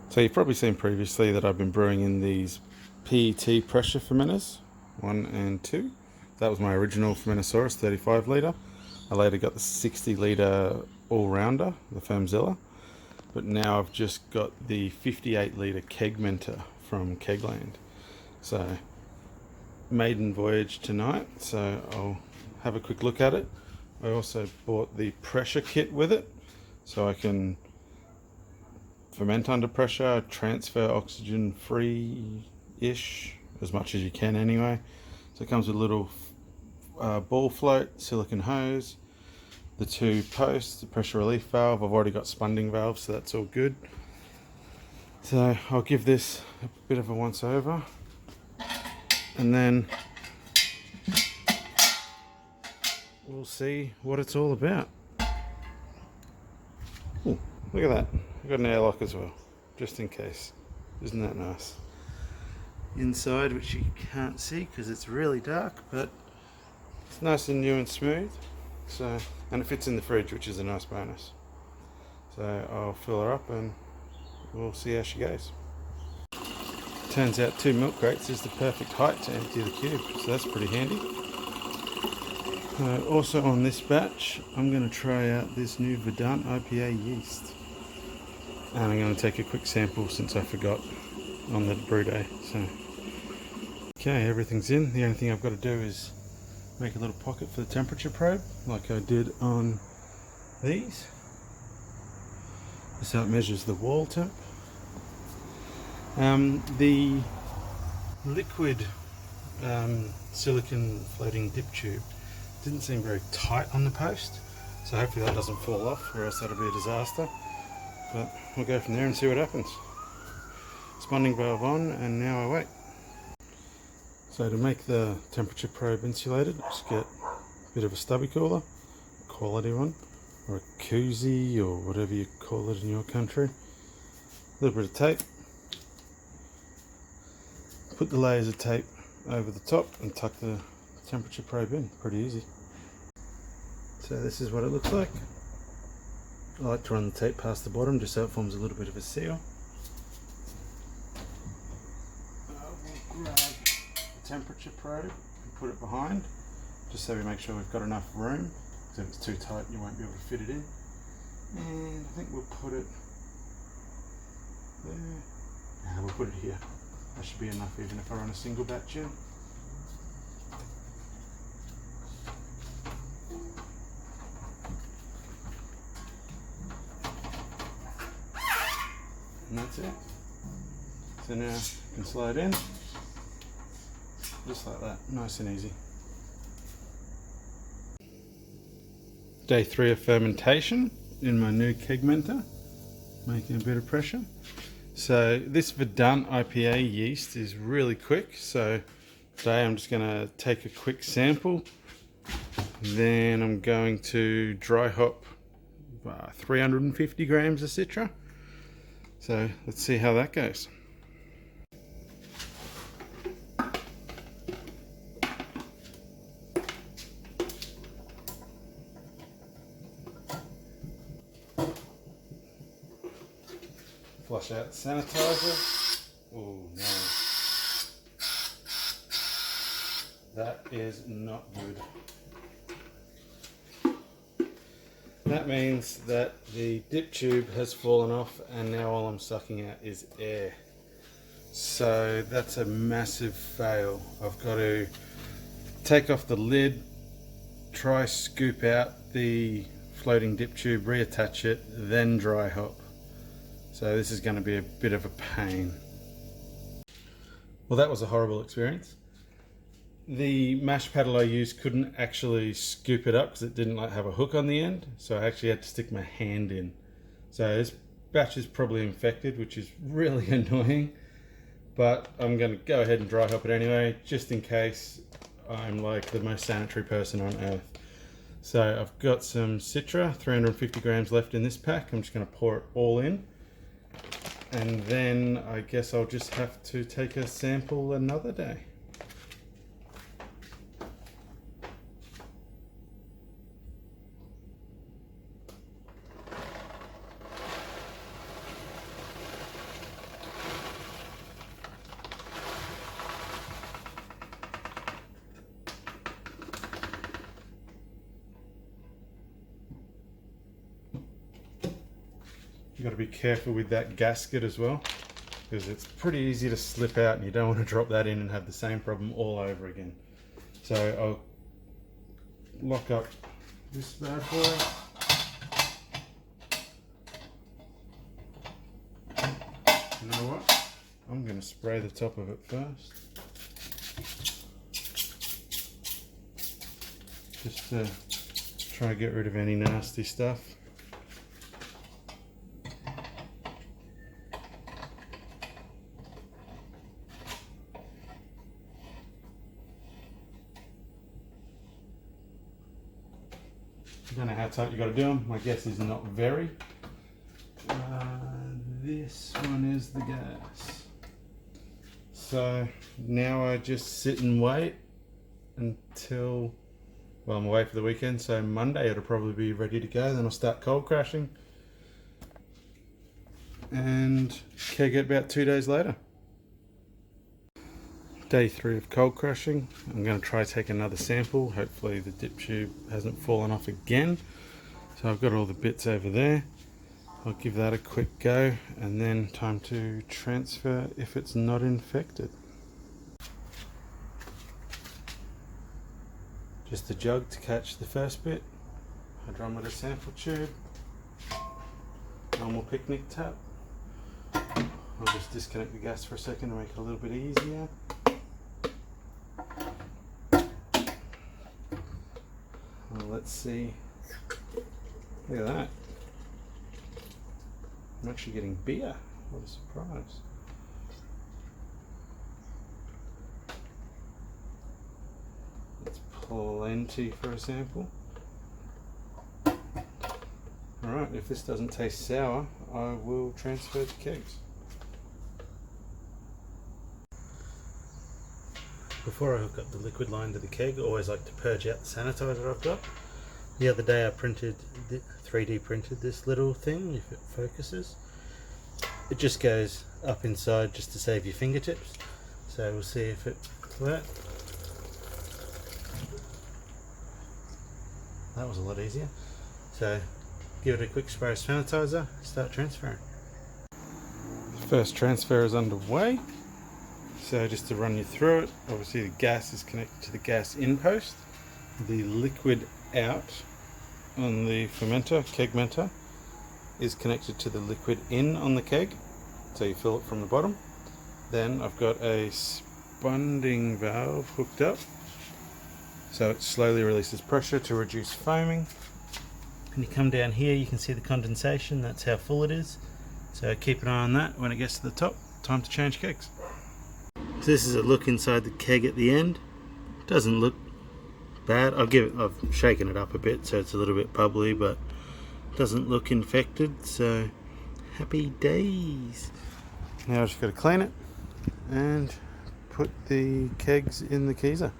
So you've probably seen previously that I've been brewing in these PET pressure fermenters, 1 and 2. That was my original Fermentosaurus 35 litre. I later got the 60 litre all-rounder, the Firmzilla, but now I've just got the 58 litre Kegmenter from Keg Land. So maiden voyage tonight, so I'll have a quick look at it. I also bought the pressure kit with it, so I can ferment under pressure, transfer oxygen free-ish, as much as you can anyway. So it comes with a little ball float, silicone hose, the 2 posts, the pressure relief valve. I've already got spunding valves, so that's all good. So I'll give this a bit of a once over, and then we'll see what it's all about. Ooh, look at that. I've got an airlock as well, just in case. Isn't that nice? Inside, which you can't see because it's really dark, but it's nice and new and smooth. So, and it fits in the fridge, which is a nice bonus. So I'll fill her up and we'll see how she goes. Turns out 2 milk crates is the perfect height to empty the cube, so that's pretty handy. Also on this batch, I'm going to try out this new Verdant IPA yeast. And I'm going to take a quick sample since I forgot on the brew day. So, okay, everything's in. The only thing I've got to do is make a little pocket for the temperature probe, like I did on these. So it measures the wall temp. The liquid silicone floating dip tube didn't seem very tight on the post, so hopefully that doesn't fall off, or else that'll be a disaster. But we'll go from there and see what happens. Spunding valve on, and now I wait. So to make the temperature probe insulated, just get a bit of a stubby cooler, quality one, or a koozie, or whatever you call it in your country. A little bit of tape. Put the layers of tape over the top and tuck the temperature probe in. Pretty easy. So this is what it looks like. I like to run the tape past the bottom just so it forms a little bit of a seal. We'll grab the temperature probe and put it behind, just so we make sure we've got enough room, because if it's too tight you won't be able to fit it in. And I think we'll put it there. Yeah, we'll put it here. That should be enough even if I run a single batch in. And that's it. So now you can slide in, just like that, nice and easy. Day 3 of fermentation in my new Kegmenter, making a bit of pressure. So this Verdant IPA yeast is really quick, so today I'm just going to take a quick sample, then I'm going to dry hop 350 grams of Citra. So let's see how that goes. Flush out the sanitizer. Oh no. That is not good. That means that the dip tube has fallen off and now all I'm sucking out is air. So that's a massive fail. I've got to take off the lid, try scoop out the floating dip tube, reattach it, then dry hop. So this is going to be a bit of a pain. Well, that was a horrible experience. The mash paddle I used couldn't actually scoop it up because it didn't have a hook on the end, so I actually had to stick my hand in. So this batch is probably infected, which is really annoying, but I'm going to go ahead and dry hop it anyway, just in case I'm like the most sanitary person on earth. So I've got some Citra, 350 grams left in this pack. I'm just going to pour it all in, and then I guess I'll just have to take a sample another day. got to be careful with that gasket as well, because it's pretty easy to slip out and you don't want to drop that in and have the same problem all over again. So I'll lock up this bad boy. You know what? I'm going to spray the top of it first. Just to try to get rid of any nasty stuff. I don't know how tight you got to do them. My guess is not very. This one is the gas. So now I just sit and wait until, well, I'm away for the weekend, so Monday it'll probably be ready to go. Then I'll start cold crashing and keg it about 2 days later. Day 3 of cold crashing. I'm going to try take another sample. Hopefully the dip tube hasn't fallen off again. So I've got all the bits over there. I'll give that a quick go, and then time to transfer if it's not infected. Just a jug to catch the first bit, hydrometer sample tube, normal picnic tap. I'll just disconnect the gas for a second to make it a little bit easier. Well, let's see. Look at that. I'm actually getting beer. What a surprise. That's plenty for a sample. Alright, if this doesn't taste sour, I will transfer to kegs. Before I hook up the liquid line to the keg, I always like to purge out the sanitizer I've got. The other day I 3D printed this little thing, if it focuses. It just goes up inside just to save your fingertips. So we'll see if it works. That was a lot easier. So give it a quick spray of sanitizer, start transferring. The first transfer is underway. So just to run you through it, obviously the gas is connected to the gas in post. The liquid out on the fermenter, Kegmenter, is connected to the liquid in on the keg, so you fill it from the bottom. Then I've got a spunding valve hooked up, so it slowly releases pressure to reduce foaming. And you come down here, you can see the condensation, that's how full it is. So keep an eye on that. When it gets to the top, time to change kegs. So this is a look inside the keg at the end. Doesn't look bad. I've shaken it up a bit so it's a little bit bubbly, but doesn't look infected, so happy days. Now I've just got to clean it and put the kegs in the keezer.